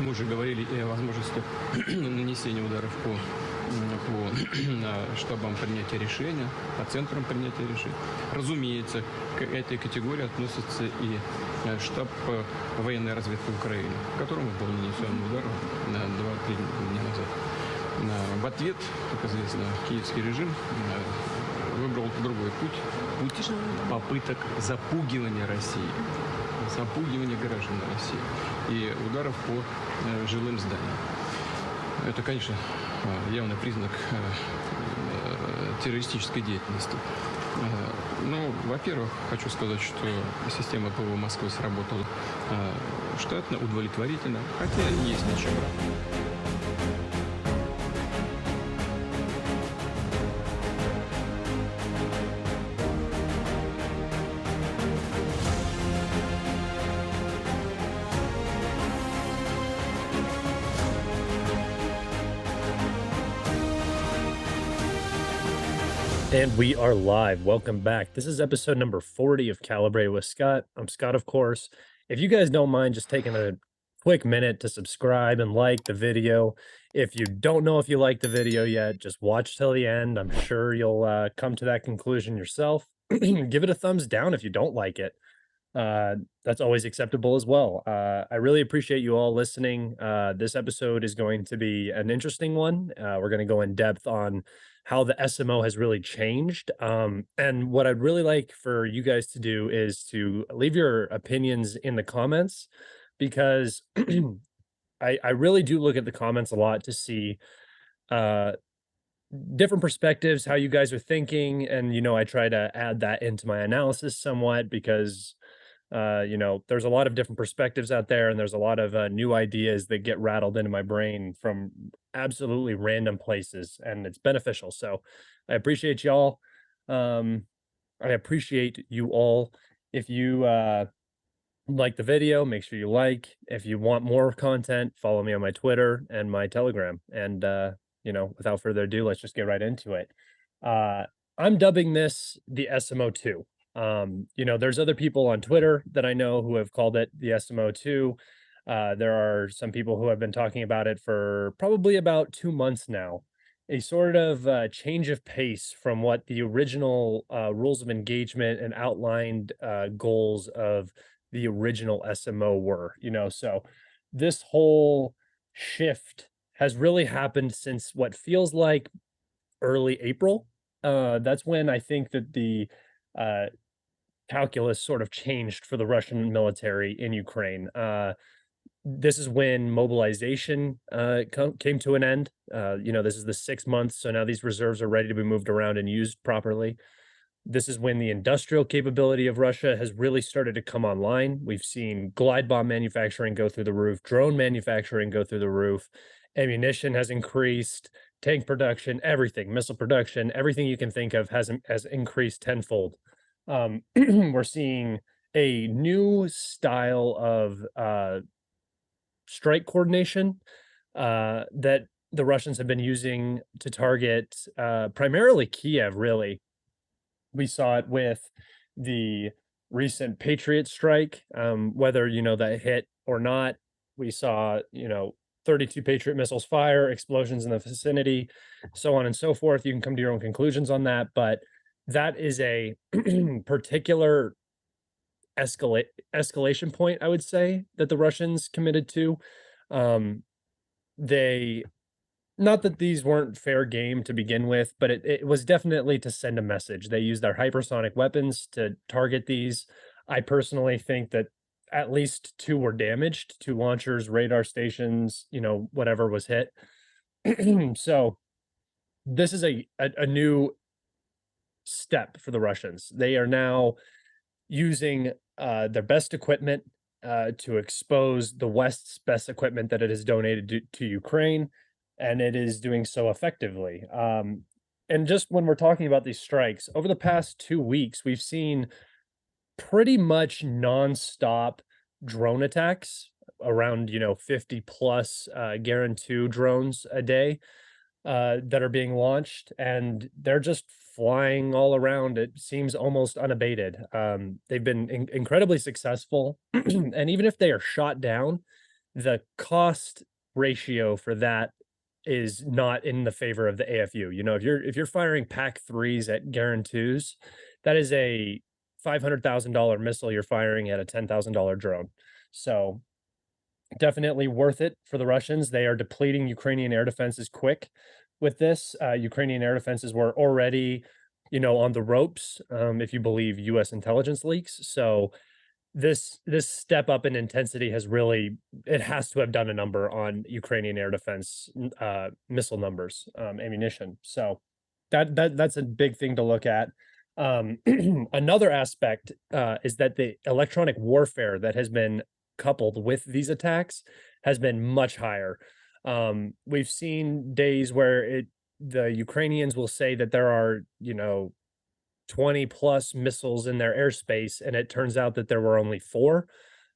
Мы уже говорили и о возможности нанесения ударов по штабам принятия решения, по центрам принятия решений. Разумеется, к этой категории относится и штаб военной разведки Украины, которому был нанесен удар 2-3 дня назад. В ответ, как известно, киевский режим выбрал другой путь попыток запугивания России, запугивания граждан России и ударов по жилым зданиям. Это, конечно, явный признак террористической деятельности. Ну, во-первых, хочу сказать, что система ПВО Москвы сработала штатно, удовлетворительно, хотя и есть ничего. And we are live. Welcome back. This is episode number 40 of Calibrated with Scott. I'm Scott, of course. If you guys don't mind just taking a quick minute to subscribe and like the video. If you don't know if you like the video yet, just watch till the end. I'm sure you'll come to that conclusion yourself. Give it a thumbs down if you don't like it. That's always acceptable as well. I really appreciate you all listening. This episode is going to be an interesting one. We're going to go in depth on how the SMO has really changed. And what I'd really like for you guys to do is to leave your opinions in the comments, because I really do look at the comments a lot to see different perspectives, how you guys are thinking. And, I try to add that into my analysis somewhat because there's a lot of different perspectives out there, and there's a lot of new ideas that get rattled into my brain from absolutely random places, and it's beneficial. So I appreciate y'all. I appreciate you all. If you like the video, make sure you like. If you want more content, follow me on my Twitter and my Telegram. And without further ado, let's just get right into it. I'm dubbing this the SMO2. There's other people on Twitter that I know who have called it the SMO2. There are some people who have been talking about it for probably about 2 months now. A sort of change of pace from what the original rules of engagement and outlined goals of the original SMO were. So this whole shift has really happened since what feels like early April. That's when I think that the calculus sort of changed for the Russian military in Ukraine. This is when mobilization came to an end. This is the 6 months, so now these reserves are ready to be moved around and used properly. This is when the industrial capability of Russia has really started to come online. We've seen glide bomb manufacturing go through the roof, drone manufacturing go through the roof, ammunition has increased, tank production, everything, missile production, everything you can think of has increased tenfold. We're seeing a new style of strike coordination that the Russians have been using to target primarily Kiev, really. We saw it with the recent Patriot strike, whether, that hit or not. We saw, 32 Patriot missiles fire, explosions in the vicinity, so on and so forth. You can come to your own conclusions on that, but that is a particular escalation point, I would say, that the Russians committed to. They, not that these weren't fair game to begin with, but it was definitely to send a message. They used their hypersonic weapons to target these. I personally think that at least 2 were damaged, 2 launchers, radar stations, whatever was hit. So this is a new step for the Russians. They are now using their best equipment to expose the West's best equipment that it has donated to Ukraine, and it is doing so effectively. And just when we're talking about these strikes, over the past 2 weeks, we've seen pretty much nonstop drone attacks, around 50 plus Garand 2 drones a day that are being launched, and they're just flying all around. It seems almost unabated. They've been incredibly successful, and even if they are shot down, the cost ratio for that is not in the favor of the AFU. You know, if you're firing pack threes at Guarantees, that is a $500,000 missile you're firing at a $10,000 drone. So definitely worth it for the Russians. They are depleting Ukrainian air defenses quick with this. Ukrainian air defenses were already, on the ropes, if you believe U.S. intelligence leaks. So this step up in intensity it has to have done a number on Ukrainian air defense missile numbers, ammunition. So that's a big thing to look at. Another aspect is that the electronic warfare that has been coupled with these attacks has been much higher. We've seen days where the Ukrainians will say that there are, 20 plus missiles in their airspace, and it turns out that there were only four,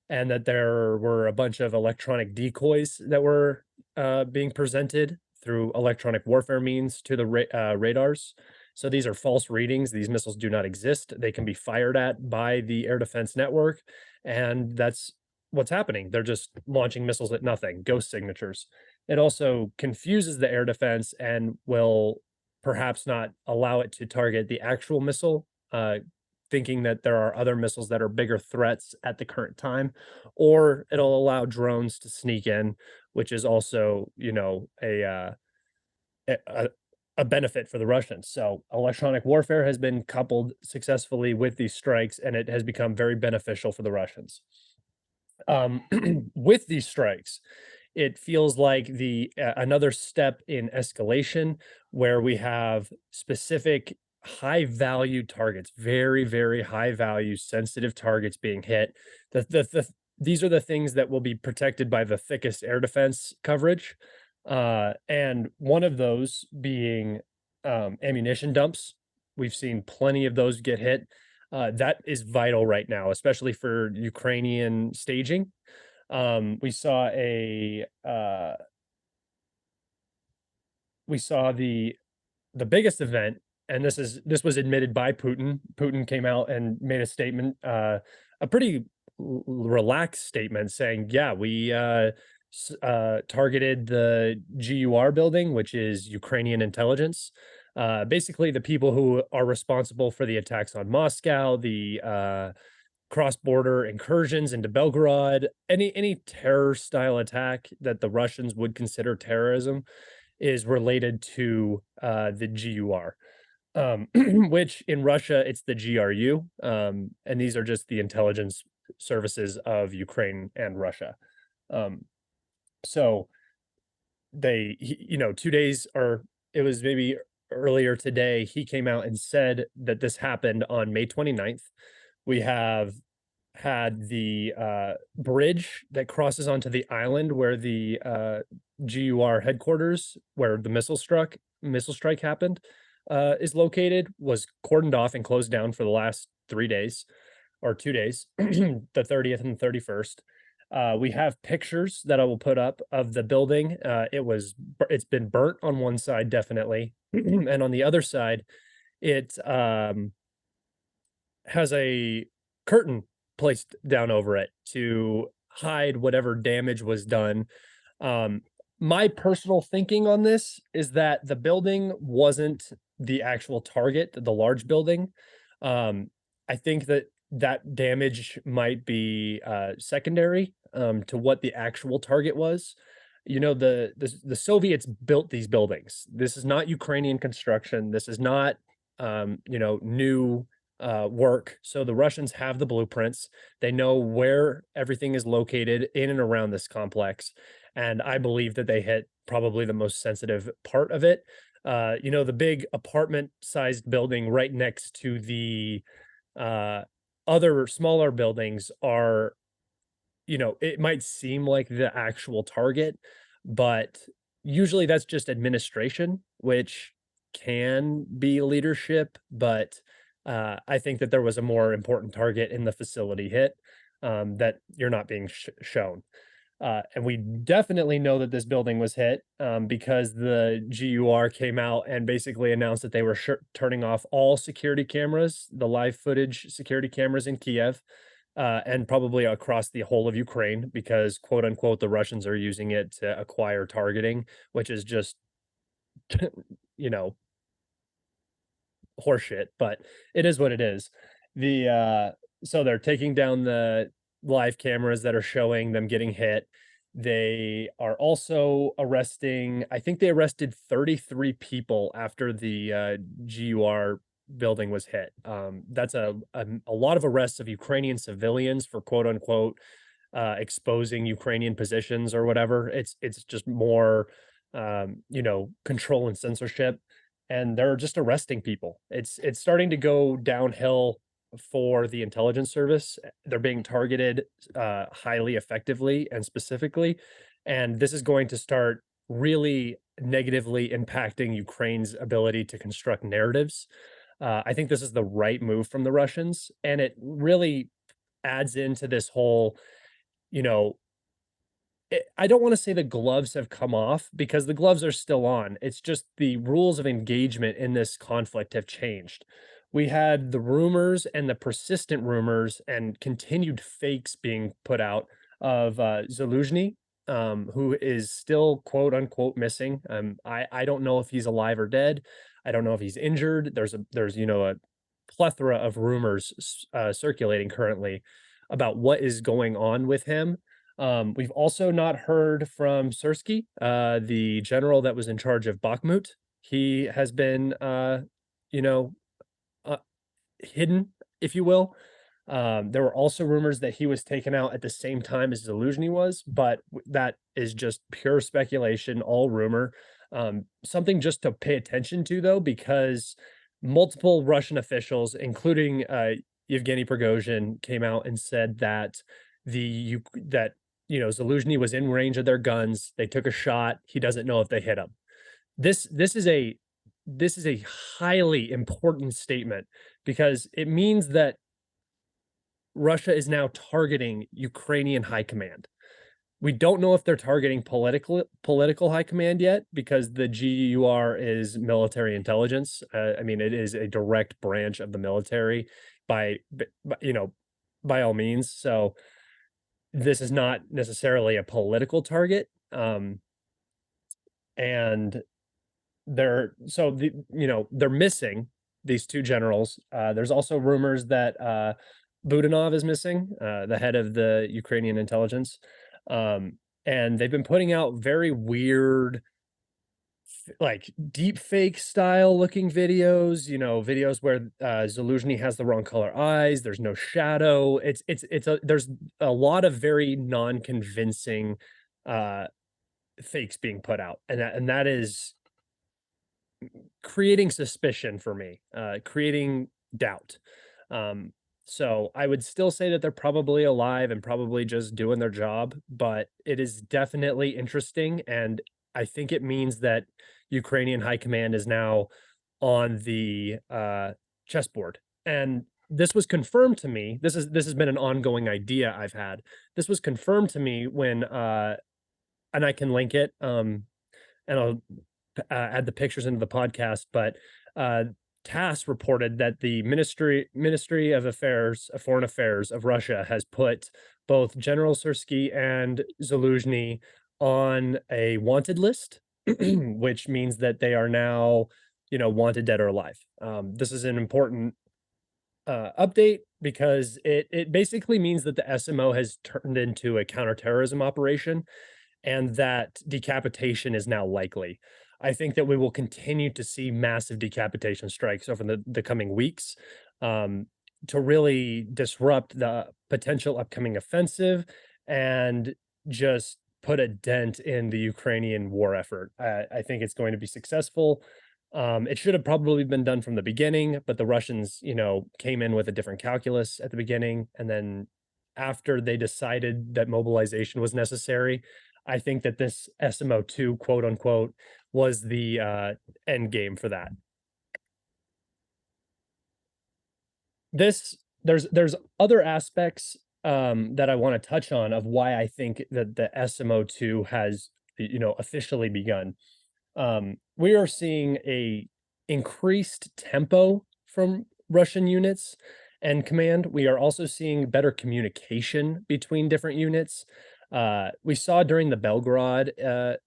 and that there were a bunch of electronic decoys that were being presented through electronic warfare means to the radars. So these are false readings. These missiles do not exist. They can be fired at by the air defense network, and that's what's happening. They're just launching missiles at nothing, ghost signatures. It also confuses the air defense and will perhaps not allow it to target the actual missile, thinking that there are other missiles that are bigger threats at the current time, or it'll allow drones to sneak in, which is also, a, a benefit for the Russians. So electronic warfare has been coupled successfully with these strikes, and it has become very beneficial for the Russians. With these strikes, it feels like the another step in escalation where we have specific high value targets, very, very high value, sensitive targets being hit. These are the things that will be protected by the thickest air defense coverage. And one of those being ammunition dumps. We've seen plenty of those get hit. That is vital right now, especially for Ukrainian staging. We saw the biggest event, and this was admitted by Putin. Putin came out and made a statement, a pretty relaxed statement, saying, "Yeah, we targeted the GUR building, which is Ukrainian intelligence. Basically, the people who are responsible for the attacks on Moscow, the cross-border incursions into Belgorod, any terror style attack that the Russians would consider terrorism is related to the GUR, which in Russia it's the GRU, and these are just the intelligence services of Ukraine and Russia. So 2 days, or it was maybe earlier today, he came out and said that this happened on May 29th. We have had the bridge that crosses onto the island where the GUR headquarters, where the missile strike happened, is located, was cordoned off and closed down for the last 3 days or 2 days, the 30th and 31st. We have pictures that I will put up of the building. It's been burnt on one side, definitely, and on the other side, it has a curtain placed down over it to hide whatever damage was done. My personal thinking on this is that the building wasn't the actual target, the large building. I think that damage might be secondary to what the actual target was. The Soviets built these buildings. This is not Ukrainian construction. This is not new work. So the Russians have the blueprints. They know where everything is located in and around this complex. And I believe that they hit probably the most sensitive part of it. The big apartment-sized building right next to the other smaller buildings are, it might seem like the actual target, but usually that's just administration, which can be leadership. But I think that there was a more important target in the facility hit that you're not being shown. And we definitely know that this building was hit because the GUR came out and basically announced that they were turning off all security cameras, the live footage security cameras in Kiev. and probably across the whole of Ukraine because, quote unquote, the Russians are using it to acquire targeting, which is just, you know, horseshit, but it is what it is. So they're taking down the live cameras that are showing them getting hit. They are also arresting, I think they arrested 33 people after the GUR building was hit. That's a lot of arrests of Ukrainian civilians for quote unquote exposing Ukrainian positions or whatever. It's just more control and censorship, and they're just arresting people. It's starting to go downhill for the intelligence service. They're being targeted highly effectively and specifically, and this is going to start really negatively impacting Ukraine's ability to construct narratives. I think this is the right move from the Russians, and it really adds into this whole, you know, I don't wanna say the gloves have come off because the gloves are still on. It's just the rules of engagement in this conflict have changed. We had the rumors and the persistent rumors and continued fakes being put out of, Zaluzhny, who is still, quote, unquote, "missing." I don't know if he's alive or dead. I don't know if he's injured. There's a plethora of rumors circulating currently about what is going on with him. We've also not heard from Sersky, the general that was in charge of Bachmoot. He has been, you know, uh, hidden, if you will. There were also rumors that he was taken out at the same time as Zaluzhny was, but that is just pure speculation, all rumor. Something just to pay attention to, though, because multiple Russian officials, including Yevgeny Prigozhin, came out and said that Zaluzhny was in range of their guns. They took a shot. He doesn't know if they hit him. This this is a this is a highly important statement because it means that Russia is now targeting Ukrainian high command. We don't know if they're targeting political high command yet because the GUR is military intelligence. I mean, it is a direct branch of the military by all means. So this is not necessarily a political target. And they're missing these two generals. There's also rumors that Budanov is missing, the head of the Ukrainian intelligence. And they've been putting out very weird, like deep fake style looking videos, videos where Zaluzhny has the wrong color eyes, there's no shadow. There's a lot of very non-convincing uh fakes being put out. And that is creating suspicion for me, creating doubt. Um, so I would still say that they're probably alive and probably just doing their job, but it is definitely interesting, and I think it means that Ukrainian high command is now on the chessboard. And this was confirmed to me. This has been an ongoing idea I've had. This was confirmed to me when and I can link it and I'll add the pictures into the podcast. But TASS reported that the Ministry of Foreign Affairs of Russia has put both General Sersky and Zaluzhny on a wanted list, which means that they are now, wanted dead or alive. This is an important update because it basically means that the SMO has turned into a counterterrorism operation and that decapitation is now likely. I think that we will continue to see massive decapitation strikes over the coming weeks to really disrupt the potential upcoming offensive and just put a dent in the Ukrainian war effort. I think it's going to be successful. It should have probably been done from the beginning, but the Russians, came in with a different calculus at the beginning. And then after they decided that mobilization was necessary, I think that this SMO2, quote unquote, was the end game for that. There's other aspects that I want to touch on of why I think that the SMO2 has officially begun. We are seeing a increased tempo from Russian units, and command. We are also seeing better communication between different units. We saw during the Belgrade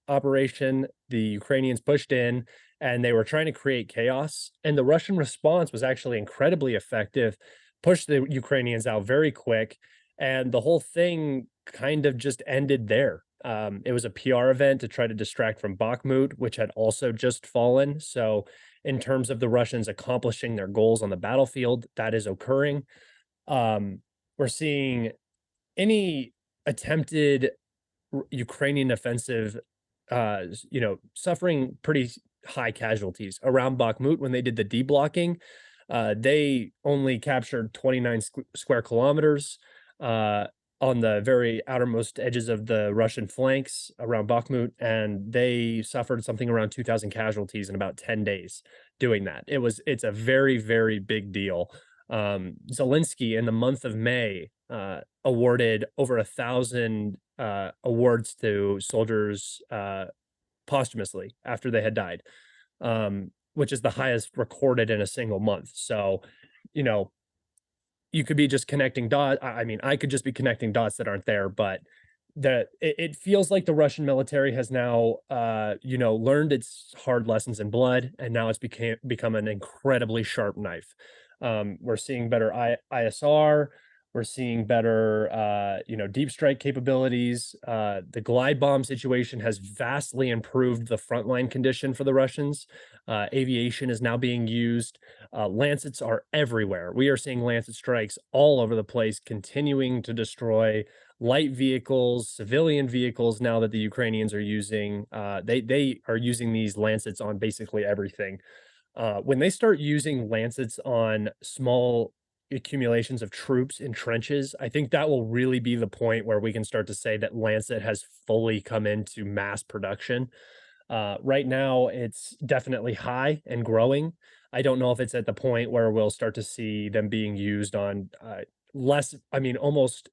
operation, the Ukrainians pushed in and they were trying to create chaos. And the Russian response was actually incredibly effective, pushed the Ukrainians out very quick. And the whole thing kind of just ended there. It was a PR event to try to distract from Bachmoot, which had also just fallen. So, in terms of the Russians accomplishing their goals on the battlefield, that is occurring. We're seeing any attempted Ukrainian offensive, suffering pretty high casualties around Bakhmut when they did the deblocking. They only captured 29 square kilometers on the very outermost edges of the Russian flanks around Bakhmut, and they suffered something around 2,000 casualties in about 10 days doing that. It's a very, very big deal. Zelensky in the month of May awarded over 1,000 awards to soldiers posthumously after they had died, which is the highest recorded in a single month. So, you know, you could be just connecting dots. I mean, I could just be connecting dots that aren't there, but it feels like the Russian military has now, learned its hard lessons in blood, and now it's become an incredibly sharp knife. We're seeing better ISR. We're seeing better, deep strike capabilities. The glide bomb situation has vastly improved the frontline condition for the Russians. Aviation is now being used. Lancets are everywhere. We are seeing Lancet strikes all over the place, continuing to destroy light vehicles, civilian vehicles. Now that the Ukrainians are using, they are using these Lancets on basically everything. When they start using Lancets on small accumulations of troops in trenches, I think that will really be the point where we can start to say that Lancet has fully come into mass production. Right now, it's definitely high and growing. I don't know if it's at the point where we'll start to see them being used on almost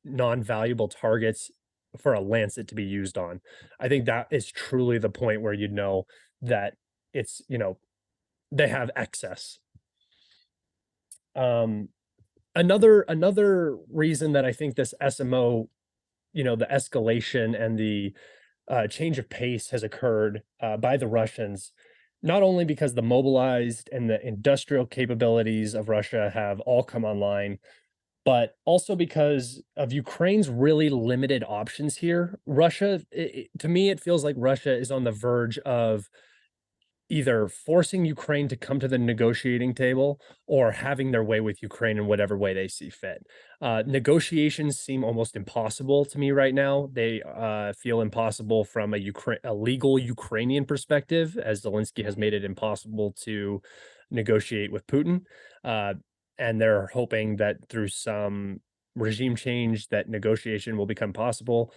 non-valuable targets for a Lancet to be used on. I think that is truly the point where you know that it's, they have excess. Um, another reason that I think this SMO, the escalation and the change of pace has occurred by the Russians, not only because the mobilized and the industrial capabilities of Russia have all come online, but also because of Ukraine's really limited options here. Russia, to me, it feels like Russia is on the verge of either forcing Ukraine to come to the negotiating table or having their way with Ukraine in whatever way they see fit. Negotiations seem almost impossible to me right now. They feel impossible from a legal Ukrainian perspective, as Zelensky has made it impossible to negotiate with Putin. Uh, and they're hoping that through some regime change that negotiation will become possible.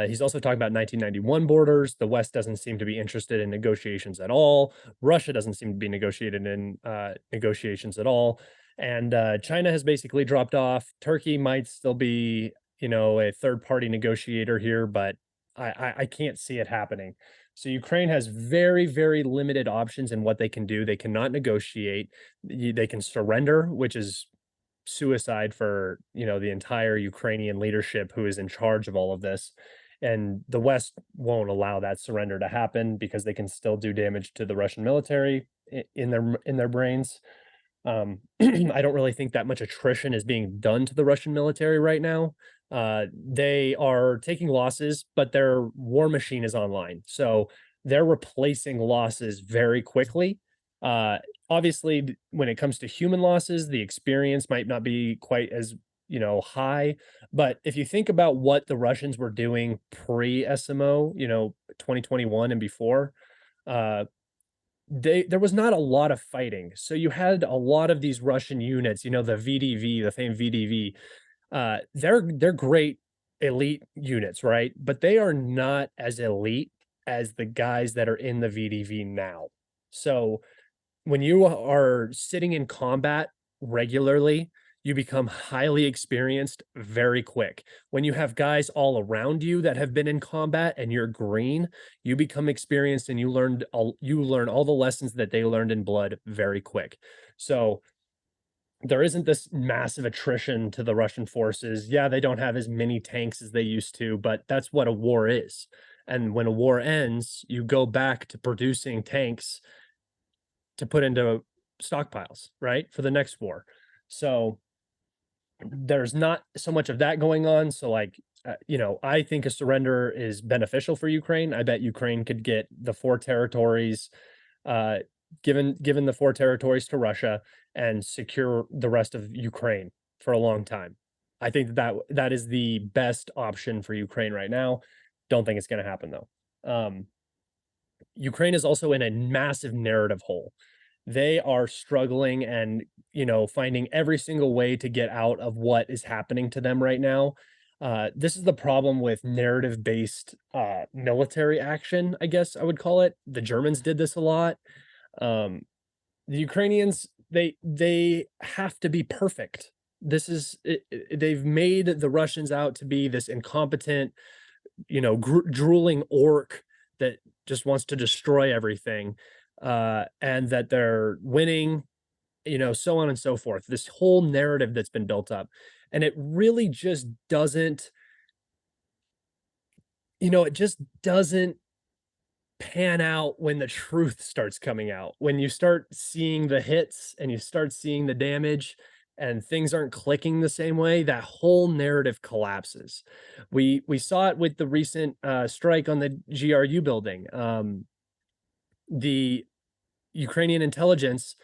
He's also talking about 1991 borders. The West doesn't seem to be interested in negotiations at all. Russia doesn't seem to be negotiated in negotiations at all. And China has basically dropped off. Turkey might still be, a third party negotiator here, but I can't see it happening. So Ukraine has very, very limited options in what they can do. They cannot negotiate. They can surrender, which is suicide for, the entire Ukrainian leadership who is in charge of all of this. And the West won't allow that surrender to happen because they can still do damage to the Russian military in their brains. I don't really think that much attrition is being done to the Russian military right now. They are taking losses, but their war machine is online. So they're replacing losses very quickly. Obviously, when it comes to human losses, the experience might not be quite as, high. But if you think about what the Russians were doing pre-SMO, 2021 and before, uh, there was not a lot of fighting. So you had a lot of these Russian units, the VDV, the famed VDV. They're great elite units, right? But they are not as elite as the guys that are in the VDV now. So when you are sitting in combat regularly, you become highly experienced very quick. When you have guys all around you that have been in combat and you're green, you become experienced and you learn all the lessons that they learned in blood very quick. So there isn't this massive attrition to the Russian forces. Yeah, they don't have as many tanks as they used to, but that's what a war is. And when a war ends, you go back to producing tanks to put into stockpiles, right? For the next war. So there's not so much of that going on. So, like, I think a surrender is beneficial for Ukraine. I bet Ukraine could get the four territories, uh, given the four territories to Russia and secure the rest of Ukraine for a long time. I think that is the best option for Ukraine right now. Don't think it's going to happen though. Ukraine is also in a massive narrative hole. They are struggling and, finding every single way to get out of what is happening to them right now. This is the problem with narrative-based military action, I guess I would call it. The Germans did this a lot. Um, the Ukrainians, they have to be perfect. They've made the Russians out to be this incompetent, drooling orc that just wants to destroy everything, and that they're winning, so on and so forth. This whole narrative that's been built up, and it really just doesn't, it just doesn't pan out when the truth starts coming out. When you start seeing the hits and you start seeing the damage and things aren't clicking the same way, that whole narrative collapses. We saw it with the recent strike on the GRU building. The Ukrainian intelligence,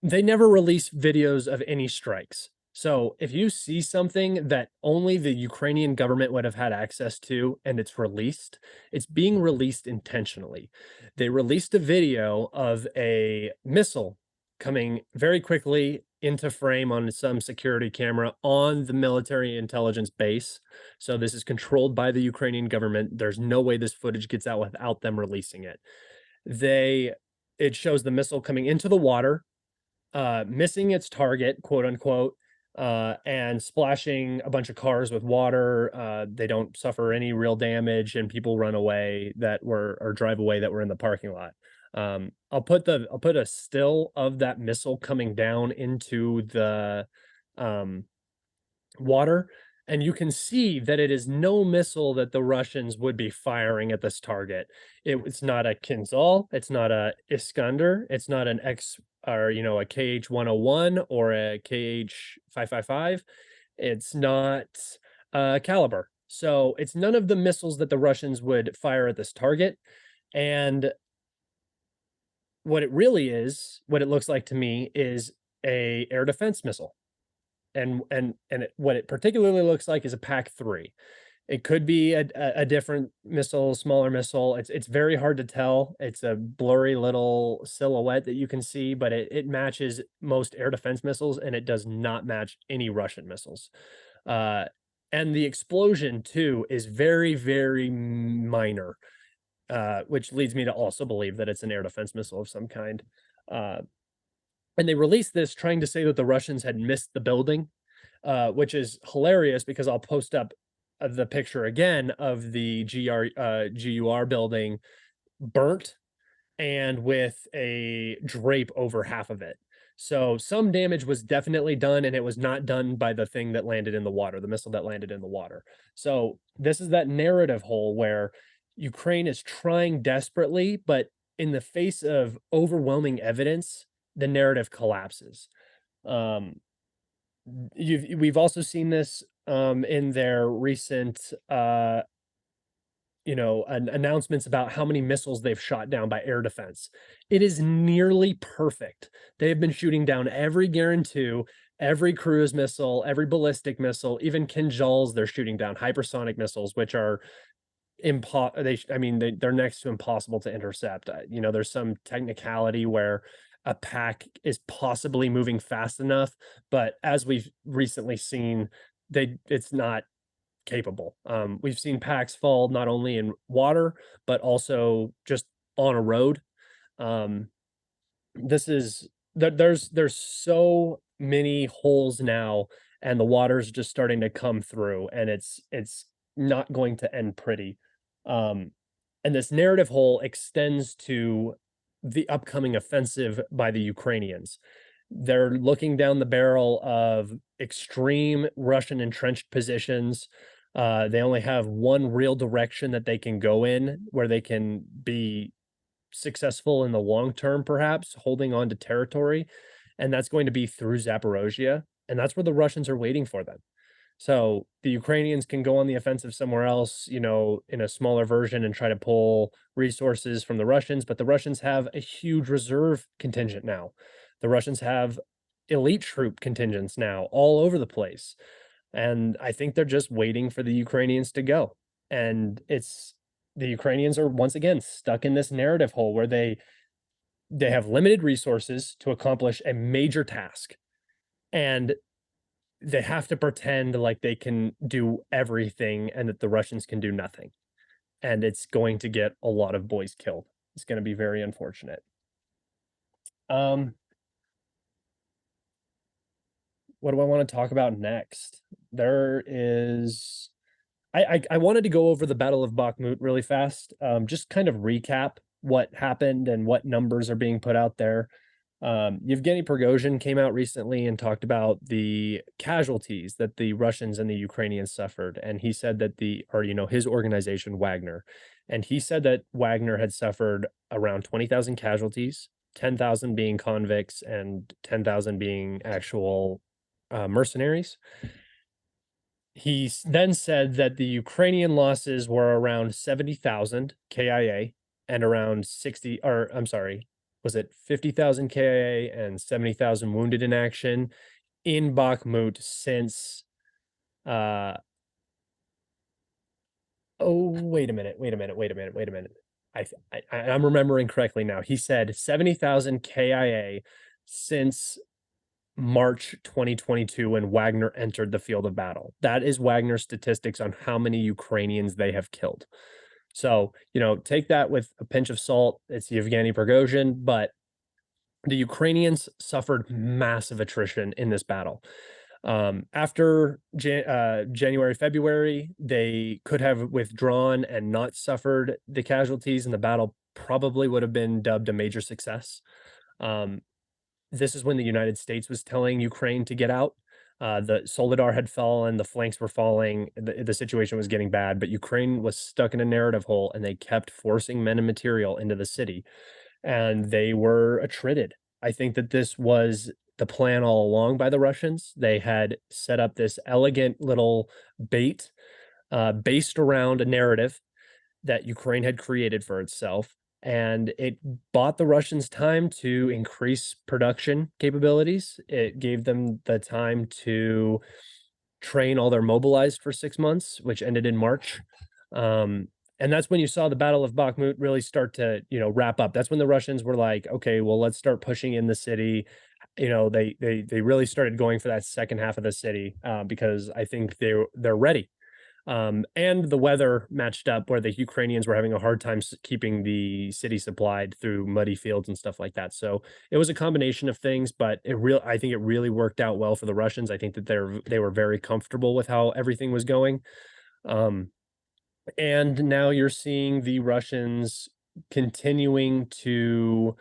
they never release videos of any strikes. So if you see something that only the Ukrainian government would have had access to and it's released, it's being released intentionally. They released a video of a missile coming very quickly into frame on some security camera on the military intelligence base. So this is controlled by the Ukrainian government. There's no way this footage gets out without them releasing it. They it shows the missile coming into the water, missing its target, quote unquote, and splashing a bunch of cars with water. They don't suffer any real damage, and people run away that were or drive away that were in the parking lot. I'll put a still of that missile coming down into the um, water, and you can see that it is no missile that the Russians would be firing at this target. It's not a Kinzhal, it's not a Iskander, it's not an X or a KH-101 or a KH-555. It's not a Caliber. So it's none of the missiles that the Russians would fire at this target. And what it really is, what it looks like to me, is a air defense missile. What it particularly looks like is a PAC-3. It could be a different missile, smaller missile. It's very hard to tell. It's a blurry little silhouette that you can see, but it matches most air defense missiles, and it does not match any Russian missiles. Uh, and the explosion too is very, very minor, which leads me to also believe that it's an air defense missile of some kind. Uh, and they released this trying to say that the Russians had missed the building, which is hilarious because I'll post up the picture again of the GUR building burnt and with a drape over half of it. So some damage was definitely done, and it was not done by the thing that landed in the water, the missile that landed in the water. So this is that narrative hole where Ukraine is trying desperately, but in the face of overwhelming evidence, the narrative collapses. Um, we've also seen this in their recent announcements about how many missiles they've shot down by air defense. It is nearly perfect. They have been shooting down every Garand 2, every cruise missile, every ballistic missile, even Kinjals. They're shooting down hypersonic missiles, which are they're next to impossible to intercept. There's some technicality where a pack is possibly moving fast enough, but as we've recently seen, it's not capable. We've seen packs fall not only in water, but also just on a road. Um, this is there's so many holes now, and the water's just starting to come through, and it's not going to end pretty. Um, and this narrative hole extends to the upcoming offensive by the Ukrainians. They're looking down the barrel of extreme Russian entrenched positions. They only have one real direction that they can go in where they can be successful in the long term, perhaps holding on to territory, and that's going to be through Zaporozhye, and that's where the Russians are waiting for them. So the Ukrainians can go on the offensive somewhere else, you know, in a smaller version and try to pull resources from the Russians, but the Russians have a huge reserve contingent now. The Russians have elite troop contingents now all over the place. And I think they're just waiting for the Ukrainians to go. And it's the Ukrainians are once again stuck in this narrative hole where they have limited resources to accomplish a major task. And they have to pretend like they can do everything and that the Russians can do nothing. And it's going to get a lot of boys killed. It's going to be very unfortunate. What do I want to talk about next? There is I wanted to go over the Battle of Bakhmut really fast, just kind of recap what happened and what numbers are being put out there. Yevgeny Prigozhin came out recently and talked about the casualties that the Russians and the Ukrainians suffered, and he said that his organization Wagner, and he said that Wagner had suffered around 20,000 casualties, 10,000 being convicts, and 10,000 being actual mercenaries. He then said that the Ukrainian losses were around 70,000 KIA and around 60, or I'm sorry, was it 50,000 KIA and 70,000 wounded in action in Bakhmut since, oh, wait a minute. I'm remembering correctly now. He said 70,000 KIA since March 2022 when Wagner entered the field of battle. That is Wagner's statistics on how many Ukrainians they have killed. So, take that with a pinch of salt. It's Yevgeny Prigozhin, but the Ukrainians suffered massive attrition in this battle. After January, February, they could have withdrawn and not suffered the casualties, and the battle probably would have been dubbed a major success. This is when the United States was telling Ukraine to get out. The Soledar had fallen, the flanks were falling, the situation was getting bad, but Ukraine was stuck in a narrative hole and they kept forcing men and material into the city, and they were attrited. I think that this was the plan all along by the Russians. They had set up this elegant little bait based around a narrative that Ukraine had created for itself, and it bought the Russians time to increase production capabilities. It gave them the time to train all their mobilized for 6 months, which ended in March. And that's when you saw the Battle of Bakhmut really start to, wrap up. That's when the Russians were like, okay, well, let's start pushing in the city. They really started going for that second half of the city because I think they're ready. And the weather matched up where the Ukrainians were having a hard time keeping the city supplied through muddy fields and stuff like that. So it was a combination of things, but I think it really worked out well for the Russians. I think that they were very comfortable with how everything was going. And now you're seeing the Russians continuing to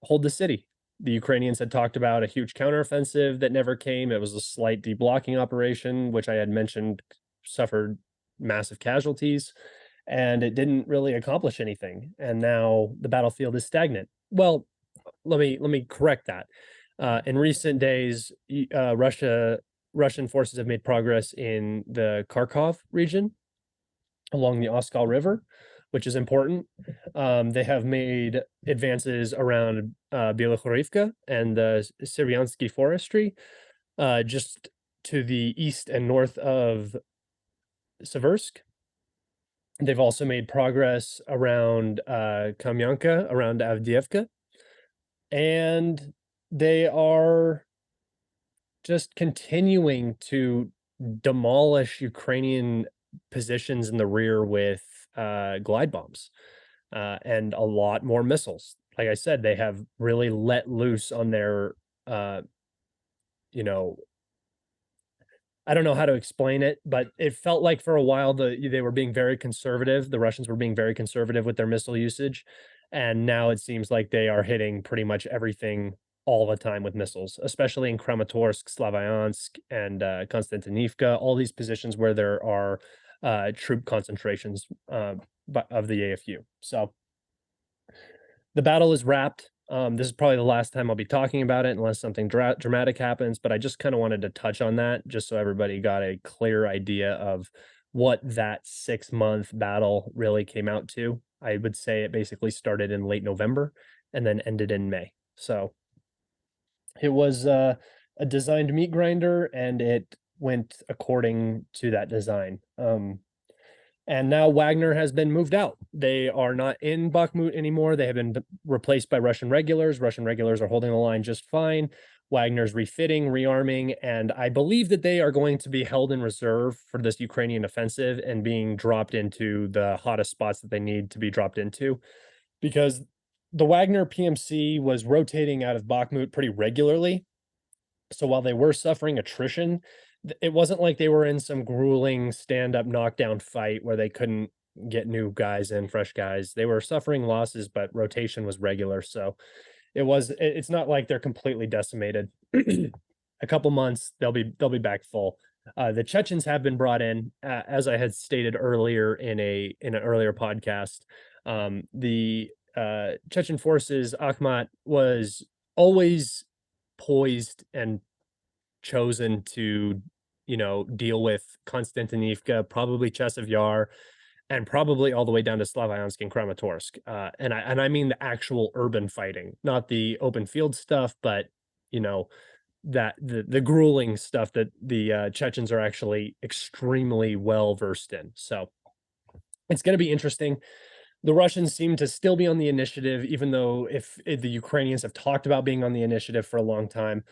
hold the city. The Ukrainians had talked about a huge counteroffensive that never came. It was a slight deblocking operation, which I had mentioned suffered massive casualties, and it didn't really accomplish anything. And now the battlefield is stagnant. Well, let me correct that. In recent days, Russian forces have made progress in the Kharkov region along the Oskal River, which is important. They have made advances around Bielogorivka and the Syryansky forestry, just to the east and north of Seversk. They've also made progress around Kamyanka, around Avdiivka, and they are just continuing to demolish Ukrainian positions in the rear with glide bombs and a lot more missiles. Like I said, they have really let loose on their, I don't know how to explain it, but it felt like for a while they were being very conservative. The Russians were being very conservative with their missile usage, and now it seems like they are hitting pretty much everything all the time with missiles, especially in Kramatorsk, Slavyansk, and Konstantinivka, all these positions where there are troop concentrations of the AFU. So the battle is wrapped. This is probably the last time I'll be talking about it unless something dramatic happens, but I just kind of wanted to touch on that just so everybody got a clear idea of what that 6-month battle really came out to. I would say it basically started in late November and then ended in May. So it was a designed meat grinder and it went according to that design. And now Wagner has been moved out. They are not in Bakhmut anymore. They have been replaced by Russian regulars. Russian regulars are holding the line just fine. Wagner's refitting, rearming, and I believe that they are going to be held in reserve for this Ukrainian offensive and being dropped into the hottest spots that they need to be dropped into, because the Wagner PMC was rotating out of Bakhmut pretty regularly. So while they were suffering attrition, it wasn't like they were in some grueling stand-up knockdown fight where they couldn't get new guys in, fresh guys. They were suffering losses, but rotation was regular. So it's not like they're completely decimated. A couple months, they'll be back full. The Chechens have been brought in, as I had stated earlier in an earlier podcast. The Chechen forces, Akhmat was always poised and chosen to, deal with Konstantinivka, probably Chasiv Yar, and probably all the way down to Slavyansk and Kramatorsk. And I mean the actual urban fighting, not the open field stuff, but that the grueling stuff that the Chechens are actually extremely well versed in. So it's going to be interesting. The Russians seem to still be on the initiative, even though if the Ukrainians have talked about being on the initiative for a long time.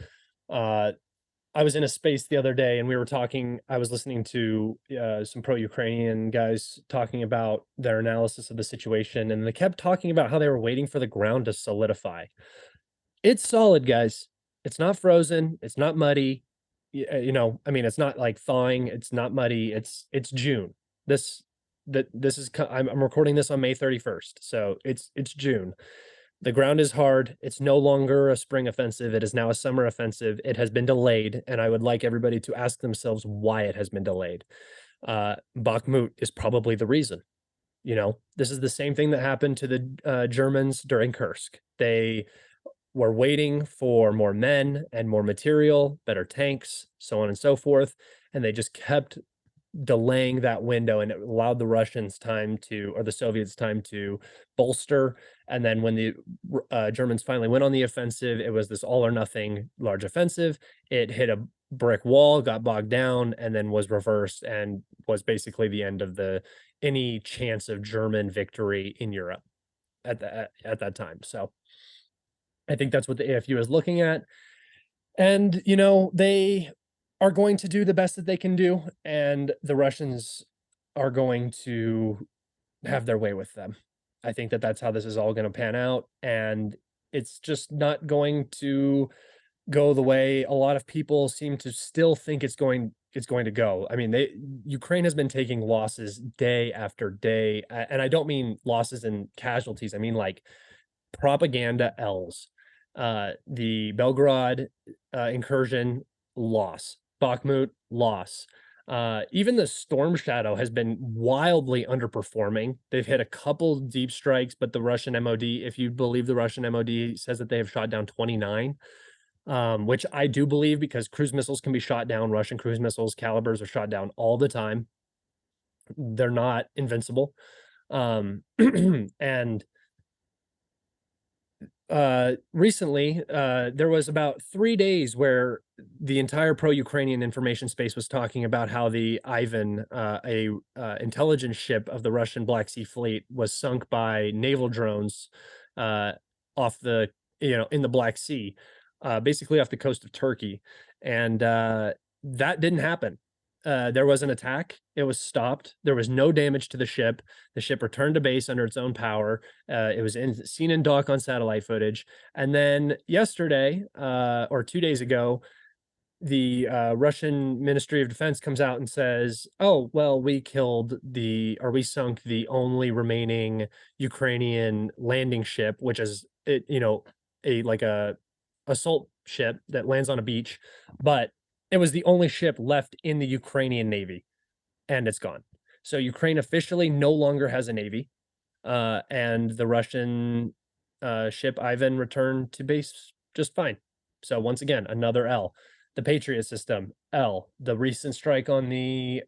I was in a space the other day and we were talking, I was listening to some pro-Ukrainian guys talking about their analysis of the situation, and they kept talking about how they were waiting for the ground to solidify. It's solid, guys. It's not frozen. It's not muddy. I mean, it's not like thawing. It's not muddy. It's June. I'm recording this on May 31st. So it's June. The ground is hard. It's no longer a spring offensive. It is now a summer offensive. It has been delayed, and I would like everybody to ask themselves why it has been delayed. Bakhmut is probably the reason. This is the same thing that happened to the Germans during Kursk. They were waiting for more men and more material, better tanks, so on and so forth, and they just kept delaying that window, and it allowed the Russians time to, or the Soviets time to bolster. And then when the Germans finally went on the offensive, it was this all or nothing large offensive. It hit a brick wall, got bogged down, and then was reversed and was basically the end of any chance of German victory in Europe at that time. So I think that's what the AFU is looking at. And, they are going to do the best that they can do, and the Russians are going to have their way with them. I think that that's how this is all going to pan out, and it's just not going to go the way a lot of people seem to still think it's going to go. I mean, Ukraine has been taking losses day after day, and I don't mean losses and casualties. I mean like propaganda L's. The Belgrade incursion, loss. Bakhmut, loss. Even the Storm Shadow has been wildly underperforming. They've hit a couple deep strikes, but the Russian MOD, if you believe the Russian MOD, says that they have shot down 29, which I do believe, because cruise missiles can be shot down. Russian cruise missiles, calibers are shot down all the time. They're not invincible. And recently, there was about 3 days where the entire pro-Ukrainian information space was talking about how the Ivan, a intelligence ship of the Russian Black Sea Fleet, was sunk by naval drones off the, in the Black Sea, basically off the coast of Turkey. And that didn't happen. There was an attack. It was stopped. There was no damage to the ship. The ship returned to base under its own power. It was seen in dock on satellite footage. And then yesterday, or 2 days ago, the Russian Ministry of Defense comes out and says, "Oh, well, we sunk the only remaining Ukrainian landing ship, which is a assault ship that lands on a beach, but it was the only ship left in the Ukrainian Navy, and it's gone. So Ukraine officially no longer has a navy, and the Russian ship Ivan returned to base just fine. So once again, another L. The Patriot system, L. The recent strike on the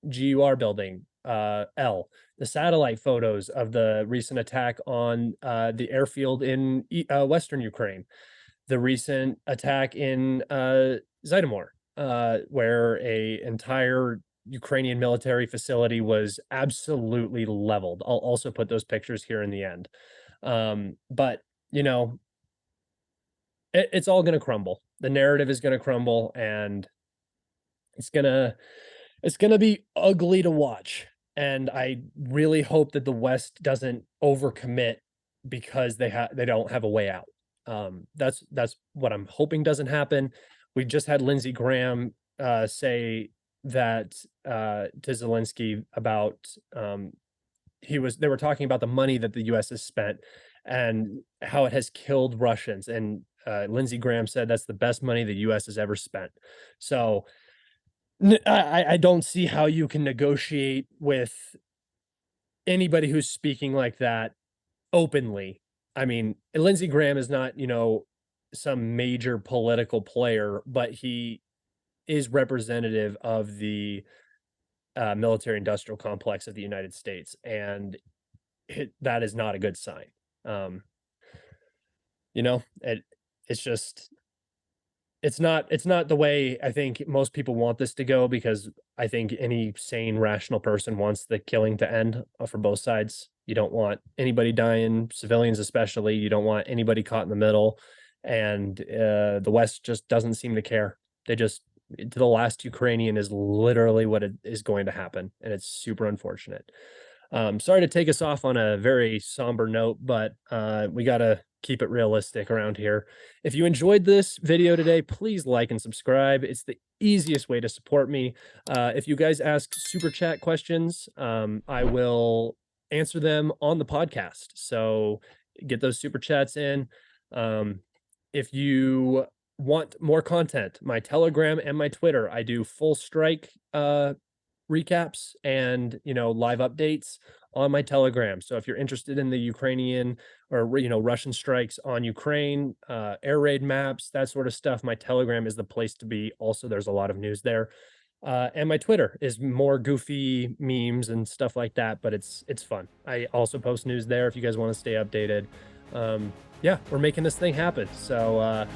GUR building, L. The satellite photos of the recent attack on the airfield in Western Ukraine, the recent attack in Zhytomyr, where a entire Ukrainian military facility was absolutely leveled. I'll also put those pictures here in the end. But you know, it's all going to crumble. The narrative is going to crumble, and it's gonna be ugly to watch. And I really hope that the West doesn't overcommit because they don't have a way out. That's what I'm hoping doesn't happen. We just had Lindsey Graham say that to Zelensky about they were talking about the money that the US has spent and how it has killed Russians. And Lindsey Graham said that's the best money the US has ever spent. So I don't see how you can negotiate with anybody who's speaking like that openly. I mean, Lindsey Graham is not, some major political player, but he is representative of the military industrial complex of the United States, and that is not a good sign. It's just it's not the way I think most people want this to go, because I think any sane, rational person wants the killing to end for both sides. You don't want anybody dying, civilians especially. You don't want anybody caught in the middle. And the West just doesn't seem to care. They just, to the last Ukrainian is literally what is going to happen. And it's super unfortunate. Sorry to take us off on a very somber note, but we got to keep it realistic around here. If you enjoyed this video today, please like and subscribe. It's the easiest way to support me. If you guys ask super chat questions, I will answer them on the podcast. So get those super chats in. If you want more content, my Telegram and my Twitter, I do full strike recaps and live updates on my Telegram. So if you're interested in the Ukrainian or Russian strikes on Ukraine, air raid maps, that sort of stuff, my Telegram is the place to be. Also, there's a lot of news there. And my Twitter is more goofy memes and stuff like that, but it's fun. I also post news there if you guys want to stay updated. Yeah, we're making this thing happen. So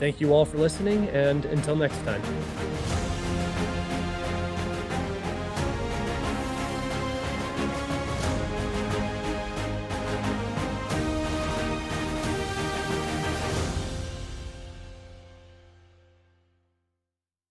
thank you all for listening, and until next time.